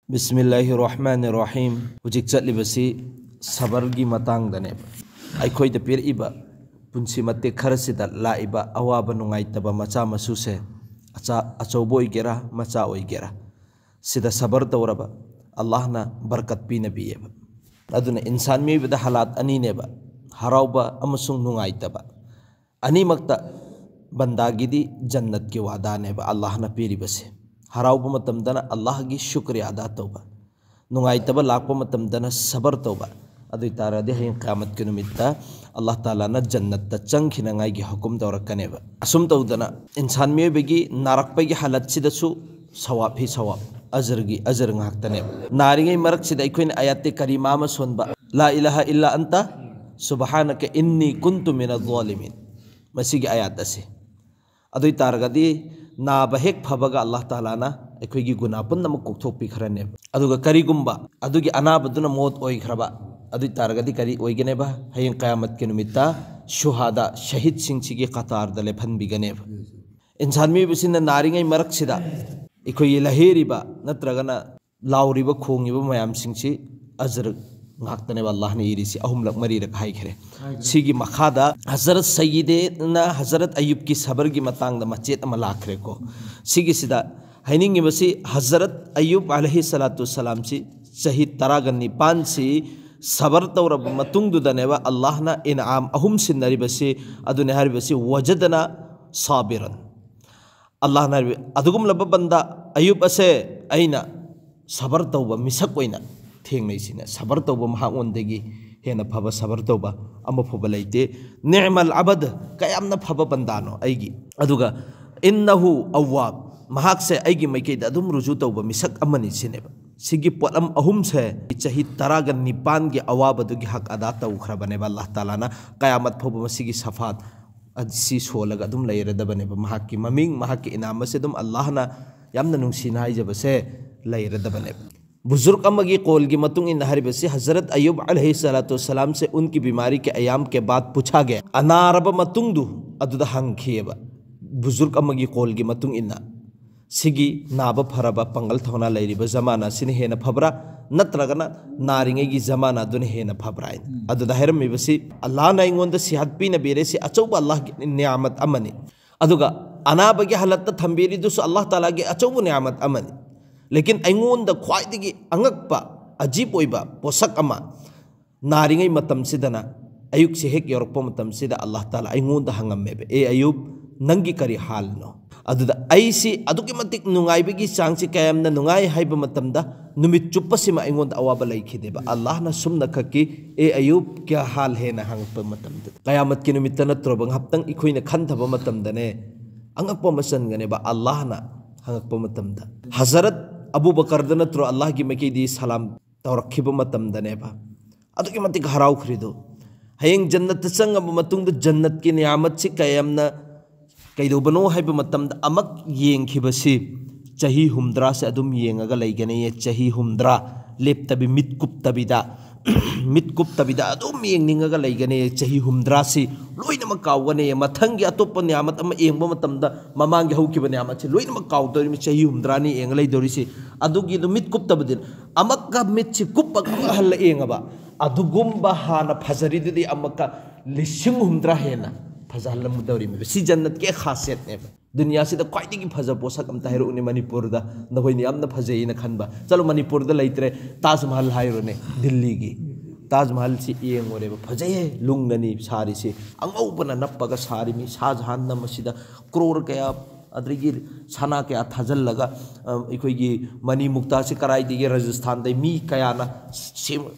Bismillahirrahmanirrahim. Ujik chatlibasi sabargi matangdane aikhoi da pir iba punsi matte kharasida laiba awaba nungaitaba macha masuse achaubo igera macha oigera sida sabar tawraba Allahna barkat pina biyeba aduna insan mi bida halat ani neba harauba amasung nungaitaba ani makta bandagidi jannat ki wada neba Allahna piribase harauba matamdana Allah gi shukriya ada tauba nungaitaba lakpa matamdana sabar tauba adu tarade hayin qiyamat ki numitta Allah taala na jannat ta changkhina ngai gi hukum tawrakaneba asum tawdana insan me begi narak pagi halat sidasu sawab hi sawab ajr ngaktane naringai marak sida ikoin ayate karima ma sonba la ilaha illa anta subhanaka inni kuntu minadh dhalimin masigi ayat ase adu taragadi na bahek phabaga Allah taala na aikoigi guna punna mu kokthok pi kharane aduga karigumba adugi anabaduna mot oi khraba adu taragadi kari oigene ba hayin qiyamat ke numitta shuhada shahid singchigi qatar dale phan bigane insan mi bisina naringai marak sida ikoi laheri ba natragana lauriba khongiba mayam singchi ajr ngaktane Allah ne irisi ahumlak mari rak hai khare sigi makhada Hazrat Sayyidina Hazrat Ayub ki sabar gi matang da machet ama lakhre ko sigi sida hainingi basi Hazrat Ayub alaihi salatu wassalam si shahid taragan nipan si sabar tawrab matung du daneba Allah na in'am ahum sinari basi adune hari basi wajadana sabiran Allah na adugum labba banda Ayub ase aina sabar tawba misak oina thengnaisina sabar tawba mahangondegi hena phaba sabar tawba ama phaba leite ni'mal abad kayamna phaba bandano aigi aduga innahu awwab mahakse aigi maikeida adum ruju tawba misak amani sineba sigi polam ahum se chahi taragan nipan gi awaba dugi hak ada taw khrabane Allah taala na qiyamat phaba masigi safat adsi solaga adum leiradabane mahakki maming mahakki inama se dum Allah na yamna nungsina haijabase leiradabane बुजुर्ग अमगी कौल की मतुंग इन हरिबसी हजरत अयूब अलैहिस्सलाम से उनकी बीमारी के अयाम के बाद पूछा गया अनारब मतुंग दु अदुदा हंखियबा बुजुर्ग अमगी कौल की मतुंग इन सिगी नाब फरबा पंगल थोना लैरिबा जमाना सिने हेना फबरा नत्रगना नारिंगे की जमाना दुने हेना फबरा अदुदा हैरमिबसी अल्लाह ना इंगोंद सिहत पी नबीरे से अचौब अल्लाह की नियामत अमनी अदुगा अनाबगी हालत थंबीरी दुस अल्लाह ताला की अचौब नियामत अमनी लेकिन ऐंगोंद ख्वाइदगी अंगक्पा अजीब ओइबा पोसक अमा नारिंगै मतम सिदना अयुक से हेक योरपो मतम सिदा अल्लाह ताला ऐंगोंद हंगम्मेबे ए अयुब नंगी करी हाल नो अदुदा ऐसी अदुके मतिक नुंगाइबगी चांगसि कयमना नुंगाइ हाइबा मतमदा नुमित चुप्पसिमा ऐंगोंद अवाबा लैखिदेबा अल्लाह ना सुमना खकी ए अयुब क्या हाल है ना हंगपा मतमदा कयामत की नुमित नत्रोबंग हप्तंग इखुइना खनथबा मतमदने अंगक्पो मसनगनेबा अल्लाह ना हंगक्पो मतमदा हजरत अबू बकर नत्रो अल्लाह की मकीदी सलाम तौरखिब मतमदनेबा अदुके मतिक हराउ खरिदो हयेंग जन्नत चंगब मतुंग जन्नत की नियामत से कयमना कैदोबनो हाइब मतमदा अमक येंखिबसी चही हुमद्रा से अदुम येंगगा लैगने ये चही हुमद्रा लेप्तबि मितकुप्तबिदा अदुम येंगनिंगगा लैगने ये चही हुमद्रा से लोइनम कावगने मथंगी अतोप नियामत अम येंगब मतमदा ममांगी हौखिब नियामत से लोइनम कावदोरि चही हुमद्रानी येंग लैदोरिसि अदुगी दु मितकुप्तबदिन अमक्का मितसि कुप्पग हल्ल येंगबा अदुगुम्बा हाना फजरिदुदि अमक्का लिसिंग हुमद्रा हेना फजहल्लमुदौरि सि जन्नत के खासियत ने दुनिया से ख्वाइदगी फज पोसक अमता हैरुने मणिपुर दा नहोइनि यामना फजैना खनबा चलो मणिपुर दा लैत्रे ताजमहल हाइरोने दिल्ली की ताजमहल से येंगोरे फजैहे लुंगनी सारी से अंगौबना नप्पगा सारी मी शाहजहान नमसिदा क्रोर कया अद्रिगी सना कया थाजल्लगा इखोइगी मणि मुक्ता से कराइदिगे राजस्थान दे मी कयाना सेम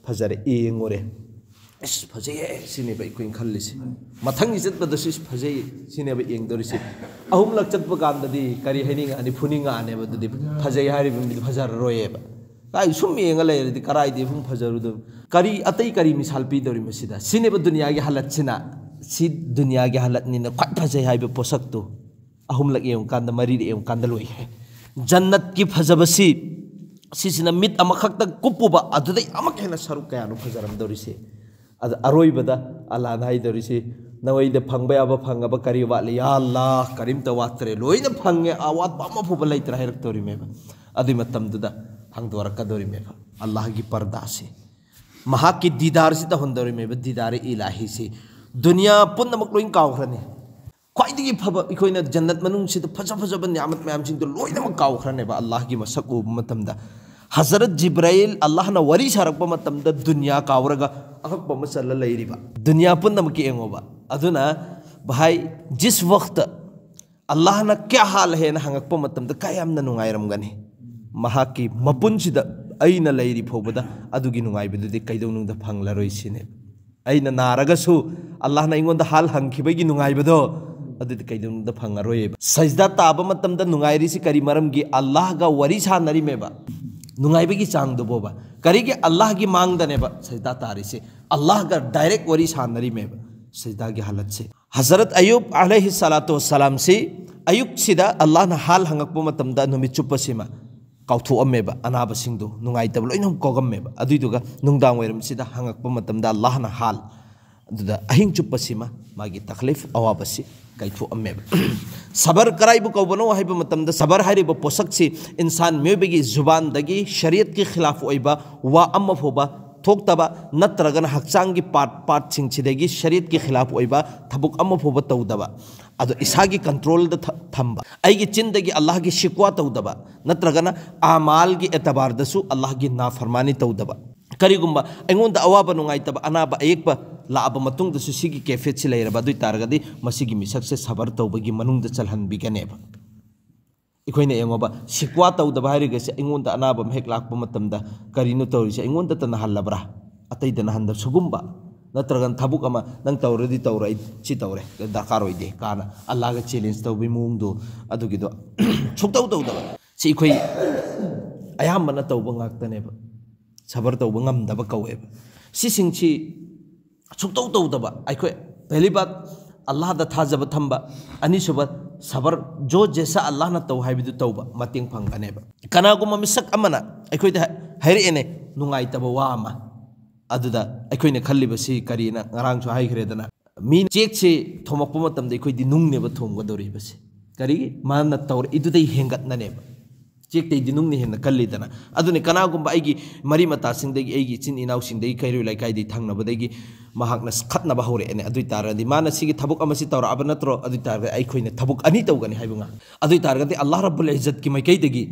फजरे येंगोरे इस फजैहे सिने बा इखोइन खल्लिसे मथंगी चतबदसि फजै सिने बा येंगदोरिसे अहुमलक चतब कांददी करी हैनिंगा अनि फुनिंगा आने बददी फजै हारिबि मि फजर रोयेबा काई सुम येंगा लेरदि कराइदि फुम फजरुदु करी अतै करी मिसाल पीदोरि मसिदा सिने बा दुनिया की हालत सिना सि दुनिया की हालत निना ख्वाइ फजै हाइबे पोसकतो अहुमलक येंग कांद मरि येंग कांद लोइ है जन्नत की फजबसी सिसिना मित अमखक्ता कुपुबा अदुदै अमक हेना सरुक कयानो फजरम दोरिसे अद अरोइबदा अल्लाह नाइदोरिसे नवैद फंगबा याबा फंगबा करी वाले या अल्लाह करीम तो वात्रे लोइना फंगे आवात बामा फुबा लैत्रा हैरक तोरि मेबा adui matamduda hangdorakadorimeba Allah gi parda se mahak ki didar si ta hondorimeba didar ilahi se dunia punnamak loin kawkhrane khwaidigi phaba ikoina jannat manung si phaja phaja ban ni'amat mayam sing loina kawkhrane ba Allah gi masak u matamda Hazrat Jibril Allah na wari sarakpa matamda dunia kawraga akakpa masalla leiriba dunia punnamak ki engoba aduna bhai jis waqt Allah na kya hal hai na hangakpa matamda kayamna nungairamgani mahaki mapunsida aina leiri phobada adugi nungaibadudi kaidonungda phanglaroi sine aina naragasu Allah na ingonda hal hangkhibagi nungaibado adudi kaidonungda phangaroi sajda taba matamda nungairi si kari maramgi Allah ga wari sanari meba nungaibagi changdo boba karigi Allah gi mangdane ba sajda tari se Allah ga direct wari sanari meba sajda gi halat se Hazrat Ayub alaihi salatu wassalam si ayuk sida Allah na hal hangakpa matamda numit chupa sima kauthu ameba anaba singdo nungai tab loinam kogammeba aduiduga nungdang wairam sida hangakpa matamda Allah na hal aduda ahing chupa sima magi taklif awabasi kaithu ameba sabar karaibu kawbano haiba matamda sabar hariba posak si insan mebegi zuban dagi shariat ki khilaf oiba wa amma phoba थोक्तबा नत्रगन हक्चांगी part सिंगसिदगी शरीयत की खिलाफ ओइबा थबुक अम्म फोबा तौदबा अदो इसागी control the थंबा आइगी चिंदगी अल्लाह की शिकवा तौदबा नत्रगन आमाल की एतबार दसु अल्लाह की नाफरमानी तौदबा करिगुंबा एंगोंदा अवाबा नुंगाइतबा अनाबा एकबा लाब मतुंग दसु सिगी कैफियत सि लेरबा दुइ तारगदी मसिगी मिसक से सबर तौबगी मनुंग द चलहनबिगनेबा इखोइने एंगोबा शिकवा तौदबा हारिगसे एंगोंदा अनाबा हेक लाकपा मतमदा करिनो तौरिसे एंगोंदा तना हल्लबरा अतैदना हंदा सुगुंबा नत्रगन थबुक अमा नंग तौरदी तौर आई छि तौरे दरकार ओइदे काना अल्लाह गा चैलेंज तौबि मुंगदो अदुगिदो सुक्तौ तौदबा सि इखोइ अयामबना तौबा ngaktनेबा सबर तौबा ngamdaba कौएबा सिसिंगछि सुक्तौ तौदबा आइखोइ पहली बात अल्लाह दा थाजब थंबा अनिसुबा सबर जो जैसा अल्लाह ना तौ हाइबिदु तौबा मतेंग फंगनेबा कनागुम मिसक अमना अखोइदा हैरेने नुंगाइतबा वामा अदुदा अखोइने खल्लिबसि करिना ngarangsु हाइखरेदना मी चेक से थोमकपा मतमदे अखोइदि नुंगनेबा थोमगदोरिबसि करि माना तौर इदुदै हेंगतननेबा चेक तै दिनुंगने हेन कल्लिदना अदुने कनागुम आइगी मरी मता सिंगदगी आइगी चिन इनाउ सिंगदगी कैरु लाइकाइदि थांगनबदगी महाकना खतनबा हौरेने अदुइ तारदि माना सिगी थबुक अमसि तौरअब नत्रो अदुइ तारग आइखोइने थबुक अनि तौगनि हाइबुंगा अदुइ तारगदि अल्लाह रब्बुल इज्जत की मैकैदगी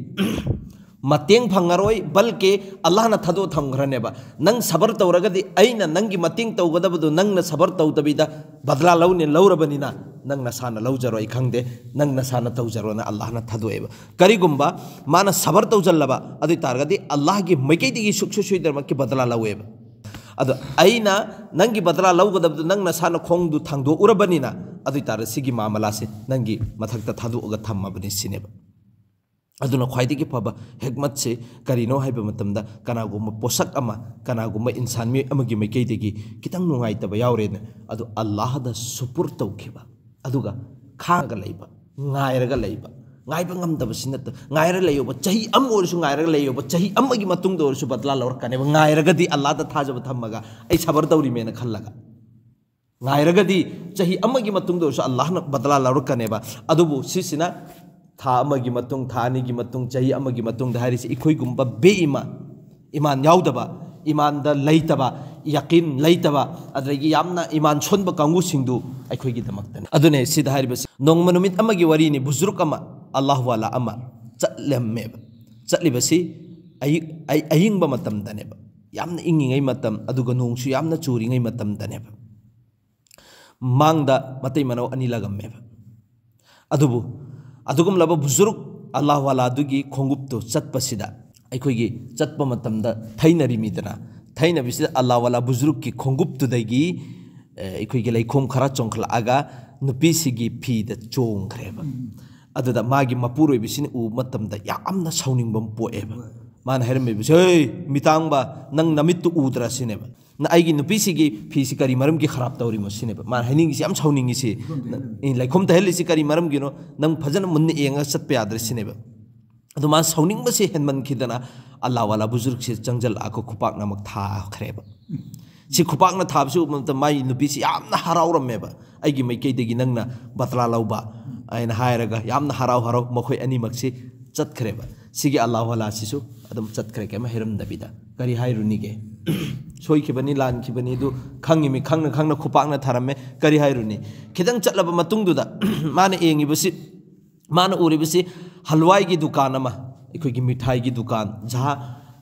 मतेंग फंगरोय बल्कि अल्लाह ना थदो थमग्रनेबा नंग सबर तौरगदि अइना नंगी मतेंग तौगदबदु नंग ना सबर तौदबिदा बदला लौने लौरबनिना नंग ना साना लौजरोय खंगदे नंग ना साना तौजरोना अल्लाह ना थदोएबा करिगुंबा माना सबर तौजल्लबा अदुइ तारगदि अल्लाह की मैकैदगी सुखसु सुइदरमकि बदला लौएबा अदो अइना नंगी बदला लौगदबदु नंग ना साना खोंगदु थांदो उरबनिना अदुइ तार सिगी मामलासे नंगी मथक्ता थदोगा थम्मबनि सिनेबा अदुना ख्वाइदगी फबा हेकमत से करिनो हाइबा मतमदा कनागुम पोसक अमा कनागुम इंसान मी अमगी मैकैदगी कितंग नुंगाइतबा यावरेन अदु अल्लाह दा सुपुर तौखिबा अदुगा खागा लैबा ngairaga laiba ngaiba ngamdabasinet ngaira layoba chahi am orsu ngairaga layoba chahi amagi matung do orsu badla lorkane ngairaga di Allah da thajaba thammaga ai sabar dawri mena khallaga ngairaga di chahi amagi matung do orsu Allah na badla lorkane ba adubu sisina tha amagi matung thani gi matung chahi amagi matung da harisi ikhoi gumba beima iman yaudaba iman da leitaba yakin leitaba adregi yamna iman chonba kangu singdu akhoi gi damaktan adune sida haribas nongma numit amagi wari ni buzruk ama Allah wala ama chatlemme chatlibasi ayingba matam daneba yamna ingingai matam aduga nongsu yamna churingai matam daneba mangda matai manau ani lagammeba adubu adugum laba buzruk Allah wala adugi khongupto chatpasida अखोगी Chatap मतमदा थैनरिमीदना थैनबिसि अल्लाह वाला बुजुर्ग की खोंगुप्तुदगी अखोगी लैखोम खरा चोंखलागा नुपीसिगी फीदा चोंखरेबा अदुदा मागी मपुरोइबिसिन उ मतमदा यामना सौनिंगबम पोएबा मान हेरमेबिस हे मितांगबा नंग नमित्तु उद्रा सिनेबा ना आइगी नुपीसिगी फीसि करी मरम की खराब तौरी मसिनेबा मान हैनिंगिसि याम सौनिंगिसि लैखोम तहेलिसि करी मरम गिनो नंग फजन मुन्ने एंगा सत्पे याद्रसिनेबा अदुमा सौनिंग बसे हेनमन खिदना अल्लाह वाला बुजुर्ग से चंगजल आको खुपाक नमक था खरेबा सि खुपाक न थाबसु मत माई नुपीसि यामना हराउरमेबा आइगी मैकैदगी नंगना बतला लौबा आइना हायरगा यामना हराउ हराउ मखोय अनिमक्सि चतखरेबा सिगे अल्लाह वाला सिसु अदम चतखरे के महिरम दबिदा करी हायरुनिगे सोई खिबनी लान खिबनी दु खंगिमी खंगना खुपांगना थारमे करी हायरुनी खिदंग चतलब मतुंगदुदा माने एंगिबसि माने उरिबसि हलवाई की दुकान अमा इखोई की मिठाई की दुकान जहाँ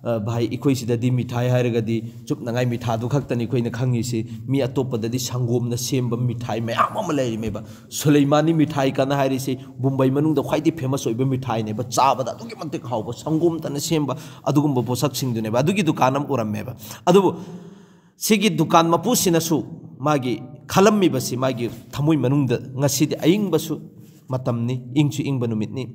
भाई इखोई सिददी मिठाई हायरगदी चुपनंगाई मिठादु खक्तनी इखोइना खंगिसि मी अतोपददी संगोमना सेम्ब मिठाई मयाम अमा लैरिमेबा सुलेमानी मिठाई काना हायरिसि मुंबई मनुंगदा ख्वाइदि फेमस ओइबा मिठाई नेबा चाबदा अदुगी मन्ते खावबा संगोम तना सेम्ब अदुगुम्बा पोसक सिंगदुनेबा अदुगी दुकान अम उरम्मेबा अदुबु सिगी दुकान मपुसिनसु मागी खलम्मिबसि मागी थमुई मनुंगदा ngasidi ayingbasu matamni ingchu ingba numitni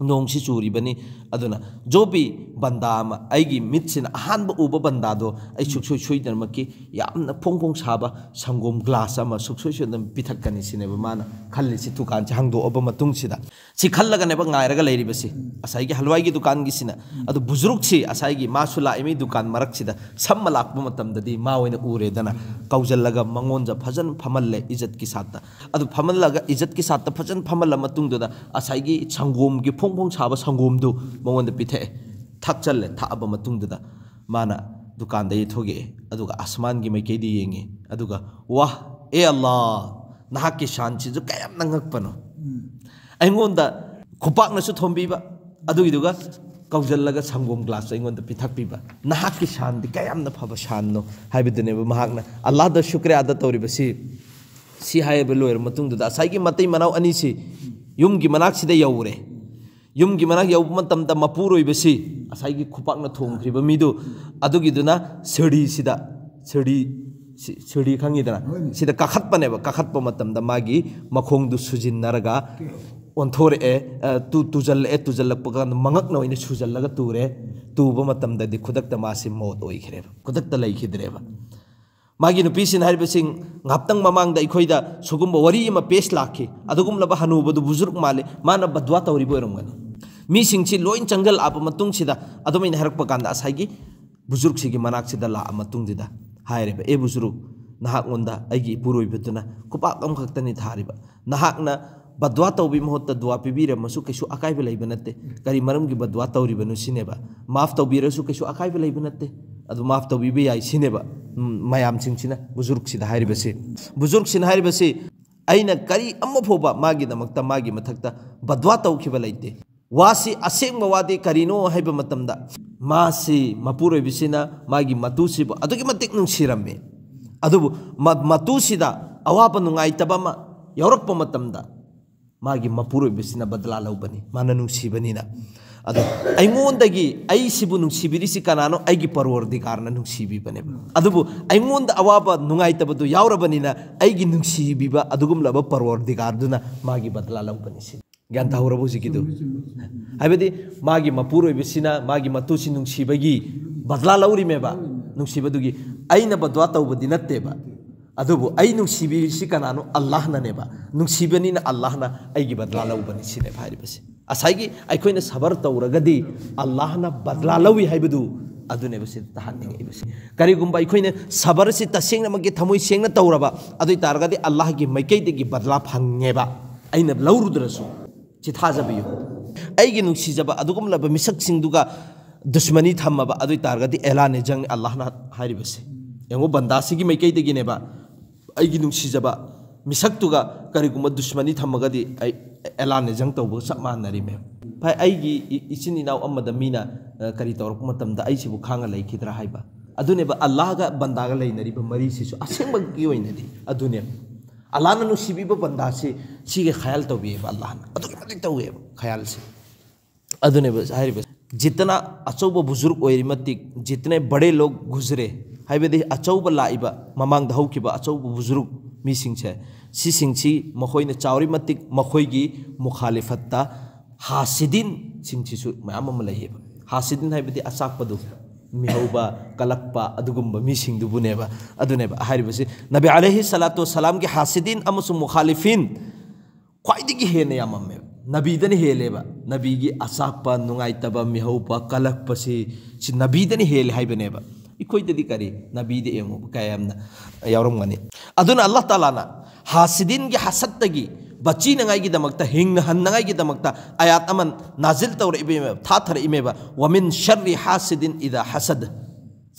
नोंसी चूरीबनी अदुना जो भी बंदा अमा आइगी मिटसिन अहानब उबा बंदादो आई सुक्सोय सोइदनमकी यामना फोंग फोंग साबा संगोम ग्लास अमा सुक्सोय सोइदन पिथक्कनी सिनेबा माना खल्लिसि दुकान चे हांगदोअबा मतुंगसिदा सि खल्लगनेबा गायरगा लैरिबसि असाइगी हलवाईगी दुकान गिसिना अदु बुजुर्गसि असाइगी मासु लाइमी दुकान मरकसिदा सम्मा लाकबा मतमददी मा ओइना उरेदना कौजल्लगा मंगोंजा फजन फमल्ले इज्जत की साथ अदु फमल्लगा इज्जत की साथ फजन फमल्ला मतुंगदुदा असाइगी संगोम की फोंग फोंग साबा संगोमदु मंगोंदा पिथे थकचल्ले थाबा मतुंगदुदा माना दुकान दे थोगे अदुगा आसमान की मैकेदी येंगे अदुगा वाह ए अल्लाह नाहकी शान चिजु कयम नंगकपनो अइंगोंदा खुपाकनसु थोंबीबा अदुगिदुगा कौजल्लगा संगोम ग्लास अइंगोंदा पिथकपीबा नाहकी शान दि कयम न फबा शाननो हाइबिदनेबा महाकना अल्लाह दा शुक्रिया अदा तौरिबसि सी हाइबा लोयर मतुंगदुदा साइगी मतै मनाव अनिसि युमगी मनाकसिदा यौरे युमगी मनाक यौब मतमदा मपुरोइबसि असाइगी खुपाकना थोंख्रिबा मिदु अदुगिदुना सड़ी खंगिदना सिदा काखतपनेबा काखतप मतमदा मागी मखोंदु सुजिनरगा ओंथोरे तुजल्लपगा मंगकना ओइने सुजल्लगा तुरे तुबा मतमददि खुदक्ता मासि मोद ओइखरेबा खुदक्ता लैखिद्रेबा मागी नुपीसिन हारिबसिंग ngaptang mamangda ikhoida sugumba wari ma pesh lakhi adugumlaba hanubadu buzurg male mana badwa tawri boiromgani mi singchi loin changal apa matung sida adumain harakpa kanda asaigi buzurg sigi manak sida la matung dida haireba e buzurg nahak ngonda aigi puroi betuna kupak am khaktani thariba nahakna badwa tawbi mohotta dua pibire masu kesu akai belai benate kari maram gi badwa tawri benu sineba maaf tawbire su kesu akai belai benate adu maaf tawbibe yai sineba mayam singchina buzurg sida hairibasi buzurg sin hairibasi aina kari amma phoba magi damakta magi mathakta badwa tawkhiba laite wasi asengma wadi karino haiba matamda masi mapuroi bisina magi matusiba adugi matik nung siramme adubu matusida awapa nungaitaba ma yaurakpa matamda magi mapuroi bisina badla laubani mana nung sibanina ado aingondagi ai sibu nung sibirisi kanano aigi parwardikarna nung sibi baneba adubu aingonda awaba nungaitabadu yaurabanina aigi nung sibiba adugum laba parwardikarduna magi badla laubani si gyan tahurabu sikidu habedi magi mapuroi bisina magi matusi nung sibagi badla lauri meba nung sibadugi aina badwa tawbadi natteba adubu ai nung sibirisi kanano Allah na neba nung sibanina Allah na aigi badla laubani sine bhari basi asaigi aikoina sabar tawragadi Allah na badla lawi haibudu adune basi tahanning ibasi karigumba aikoina sabar si tasengna magi thamoi sengna tawraba adui targadi Allah gi maikeidegi badla phangeba aina laurudrasu chithajabiyu aigi nuksijaba adugum laba misak singduga dushmani thammaba adui targadi elane jang Allah na haribasi yango bandasi gi maikeidegi neba aigi nuksijaba misaktuga karigumba dushmani thammagadi elane jang tawbo sakmanari me pai aigi ichini naw amada mina kari tawrok matamda aisibu khanga laikhidra haiba adune ba Allah ga banda ga leinari ba mari sisu asengba gi oinadi adune Allah na nu sibi ba banda se sige khayal tawbi ba Allah na adu ki matik tawwe khayal se adune ba hairi ba jitna achauba buzurg oiri matik jitne bade log guzre haibe de achauba laiba mamang da haukiba achauba buzurg mi singche si singchi makhoi na chauri matik makhoi gi mukhalifatta hasidin singchi su mayam am lai hasidin haibedi asakpadu mihauba kalakpa adugumba mi singdu buneba aduneba haribasi nabi alaihi salatu wassalam gi hasidin amusu mukhalifin khwaidigi hene yamamme nabi dani heleba nabi gi asakpa nungaitaba mihauba kalakpa si nabi dani hele haibeneba ikoidadi kari nabi de emu kayamna yawrum ngani aduna Allah taala na hasidin gi hasattagi बची नंगाईगिदमक्ता हिंग हन्नगाईगिदमक्ता आयात अमन नाजिल तौरइबेबा थाथरइमेबा वमिन शर्रि हासिदिन इदा हसद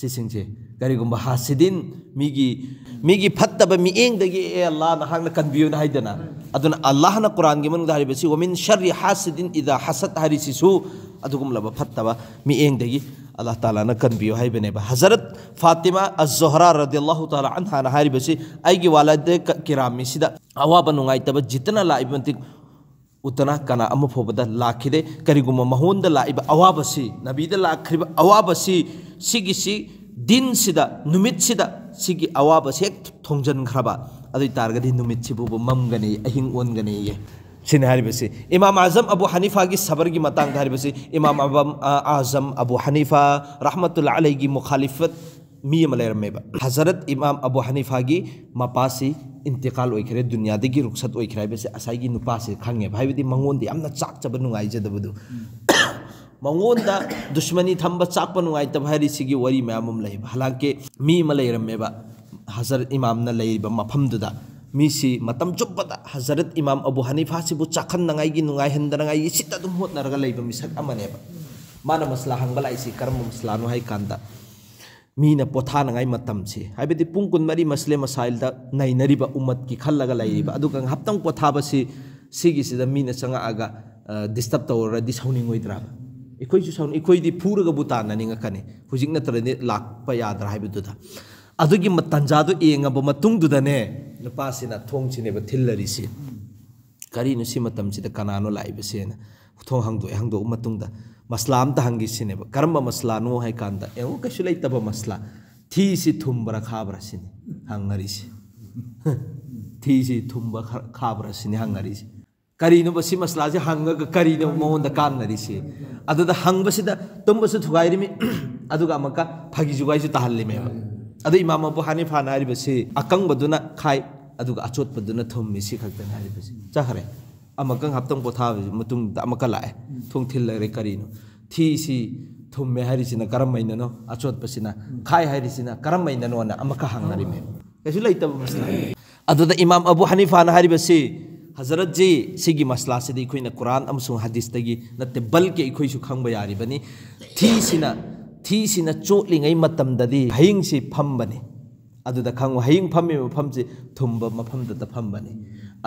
सिसिंगजे करिगुम्बा हासिदिन मिगी फत्तबा मिएंगदगी ए अल्लाह नहांगना कनबियो ना हाइदना अदुना अल्लाह ना कुरान गे मनुदा हारिबसी वमिन शर्रि हासिदिन इदा हसद हारिसिसु अदुगुमलबा फत्तबा मिएंगदगी अल्लाह ताला ना कनबियो हाइबनेबा हजरत फातिमा अज़-ज़हरा रदियल्लाहु ताला अन्हा ना हारिबसी आइगी वालदे किरामी सिदा अवाबा नुंगाइतबा जितना लाइबंति उतना कना अमु फोबदा लाखिदे करिगुम महोंदा लाइबा अवाबसी नबीदा लाखरिबा अवाबसी सिगिसी दिन सिदा नुमित सिदा सिगी अवाबसी हेक थोंजन खरबा अदुइ तारगदि नुमित सिबु ममगने अहिंग ओनगने ये सिने हारिबसी इमाम आजम अबू हनीफा की सबर की मतंग हारिबसी इमाम आजम अबू हनीफा रहमतुल्लाह अलैहि की मुखालिफत मी मलेरमेबा हजरत इमाम अबू हनीफा की मपासी इंतकाल ओइखरे दुनियादगी रुखसत ओइखरे हारिबसी असाइगी नुपासे खंगे भाइबदी मंगोंदि यामना चाकचब नुंगाइजदबदु मंगोंदा दुश्मनी थंब चाकप नुंगाइतब हारिसिगी वरी मयामम लैबा हालांकि मी मलेरमेबा हजरत इमाम न लैबा मफमदुदा मीसी मतम चुप्पदा हजरत इमाम अबू हनीफा सिबु चाखन नंगाइगी नुंगाइ हंदनगाइ सिता दुम होतनरगा लैबा मिसक अमनेबा माना मसला हंगबला इसी कर्म मसला नु हाइ कांदा मीना पोथानगाइ मतम से हाइबदि पुंग कुनमरी मसले मसाइलदा नैनरिबा उम्मत की खल्लगा लैरिबा अदुगा हप्तंग पोथाबसी सिगिसिदा मीना चंगाआगा डिस्टर्ब तौरदि सौनिंगोइद्राबा इखोइसु सौन इखोइदि फुरगा बुताननिंगकने हुजिक नत्रदि लाकपा याद्रा हाइबदुदा अदुगी मतंजादु एंगबा मतुंगदुदने नुपासिना थोंगसिनेबा थिल्लरिसि करिनु सि मतमसिदा कनानो लाइबसेना थोंग हंगदो मतुंगदा मसला अमता हंगिसिनेबा करम मसला नो हाइ कांदा एउ कशु लैतबा मसला थीसि थुमबरा खाबरा सिनि हंगरिसि थीसि थुमबा खाबरा सिनि हंगरिसि करिनु बसि मसला जे हंगगा करिनु मोहनदा कानरिसि अदुदा हंगबसिदा तुमबसु थुगाइरिमि अदुगा अमका फागी जुगाइसु ताहल्लिमेबा अदु इमाम अबू हनीफा ना हारिबसी अकंगबदुना खाइ अदुगा अचोटपदुना थुममि सि खक्तन हारिबसी चखरे अमकंग हप्तंग पोथाबि मतुंग अमका लाए थुंग थिल्लरे करिनु थीसि थुममे हारिसिना करमैननो अचोटपसिना खाइ हारिसिना करमैननो ना अमका हंगरिमे कैसु लैतब मसला अदुदा इमाम अबू हनीफा ना हारिबसी हजरत जी सिगी मसला सिदी इखोइना कुरान अमसुंग हदीस तगी नते बल्कि इखोइसु खंगबा यारिबनी थीसिना चोटलिङै मतमददि हयिंसि फम्बनी अदुदा खंगो हयिंग फम्मे मफमसि थुम्बा मफमददा फम्बनी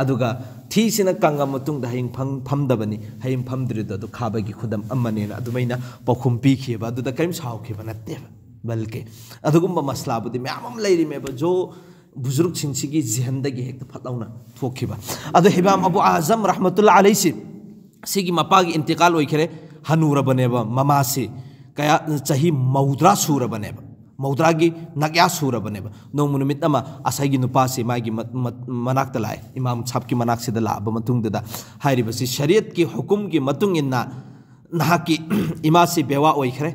अदुगा थीसिना कंगा मतुंगदा हयिंग फमदबनी हयिंग फमद्रिदो दु खाबगी खुदम अम्मनेना अदुमैना पखुम पीखिबा अदुदा करिम सावखिबा नत्तेबा बल्कि अदुगुम्बा मसलाबुदि म्यामम लैरिमेबा जो बुजुर्ग सिंसिगी जिहनदगी हेक्ता फतलाउना थोखिबा अदु इमाम अबू आजम रहमतुल्लाह अलैहि सिगी मपागी इंतकाल ओइखरे हनूरबनेबा ममासी कया चाही मौद्रा सूरबनेबा मौद्रागी नक्या सूरबनेबा नोमुनुमितमा असाइगी नुपासी मागी मनाक्ता लाए इमाम साहब की मनाक्सिदा लाबा मतुंगदा हाइरिबसी शरीयत की हुकुम की मतुंगिना नहाकी इमासी बेवा ओइखरे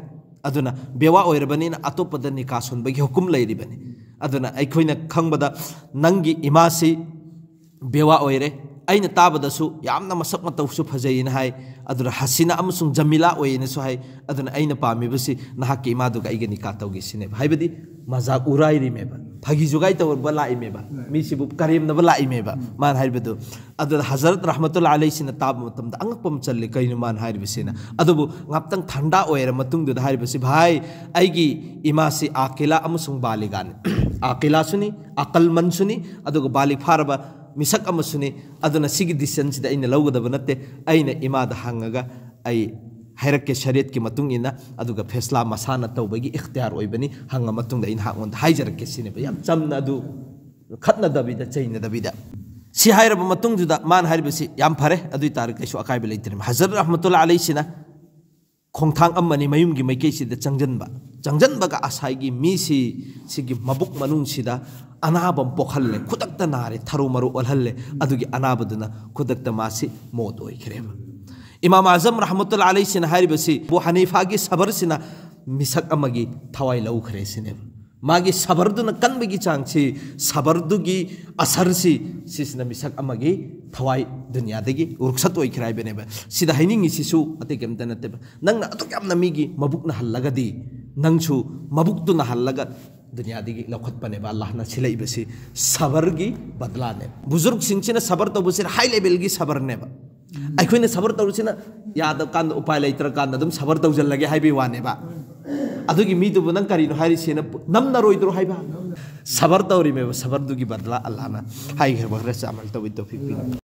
अदुना बेवा ओइरबनिना अतोपदा निका सोनबगी हुकुम लैरिबनी अदुना अखोइना खंगबदा नंगी इमासी बेवा ओइरे अइना ताबदसु यामना मसक मतौसु फजैना हाय अदुना हसीना अमसुंग जमीला ओइनसु हाय अदुना अइना पामिबसी नहाकी इमादुगा अइगा निका तौगी सिने हाइबदी मजाक उराइरिमेबा फगी जुगाइ तौरबा लाइमेबा मिसिबु करीमनबा लाइमेबा मान हाइबदु अदुना हजरत रहमतुल्लाह अलैहिना ताब मतमदा अंगपम चल्ले कइनु मान हाइरिबसिना अदुबु ngaptang thanda ओइरा मतुंगदु हाइरिबसि भाई अइगी इमासी आकिला अमसुंग बालिगान आकिला सुनी अकल मन सुनी अदुगा बालिग फारबा मिसक अमसुनी अदुना सिगी डिसीजन सिदा इन लौगदब नत्ते अइना इमादा हंगगा अइ हैरक्के शरीयत की मतुंग इना अदुगा फैसला मसाना तौबगी इख्तियार ओइबनी हंगा मतुंगदा इन हांगोन हाइजरक्के सिनेबा याम चमना अदु खतना दबिदा चैना दबिदा सि हाइरब मतुंगदुदा मान हाइरबसि याम फरे अदुइ तारिक कैसु अकाइबे लैतरिम हजरत रहमतुल्लाह अलैहिना खोंथांग अम्मनी मयुमगी मैकेसिदा चंगजनबगा आसाइगी मीसी सिगी मबुक मनुंगसिदा अनाबम पोखल्ले खुदक्ता नारे थरु मरु ओलहल्ले अदुगी अनाबदुना खुदक्ता मासी मौत ओइखरेबा इमाम आजम रहमतुल्लाह अलैहिना हारिबसी अबू हनीफा की सबर मिसक अमगी थवाई लौखरे सिनेबा मागी सबरदुना कनबगी चांगसी सबरदुगी असरसी सिसना मिसक अमगी थवाई दुनियादगी उरुक्सत ओइखराइबेनेबा सिदा हाइनिंगिसिसु अते केमता नतेबा नंगना अतुक यामना मीगी मबुकना हल्लगदी नंगसु मबुकदुना हल्लगा दुनिया दी लौखटपने अल्लाह ना सिलैबसी सबर की बदला ने बुजुर्ग सिंह सबर तौबसे हाई लेवल की सबर ने अखोने सबर तौरसिना याद कान उपाय लेतर कान अदुम सबर तौजल्लगे हाइबे वानेबा अदुगी मीदुबु नंग करिनो हारिसेना नमनरोइद्रो हाइबा सबर तौरी में सबर दुगी बदला अल्लाह ना हाई घर बगरे अमल तौबि तौफीक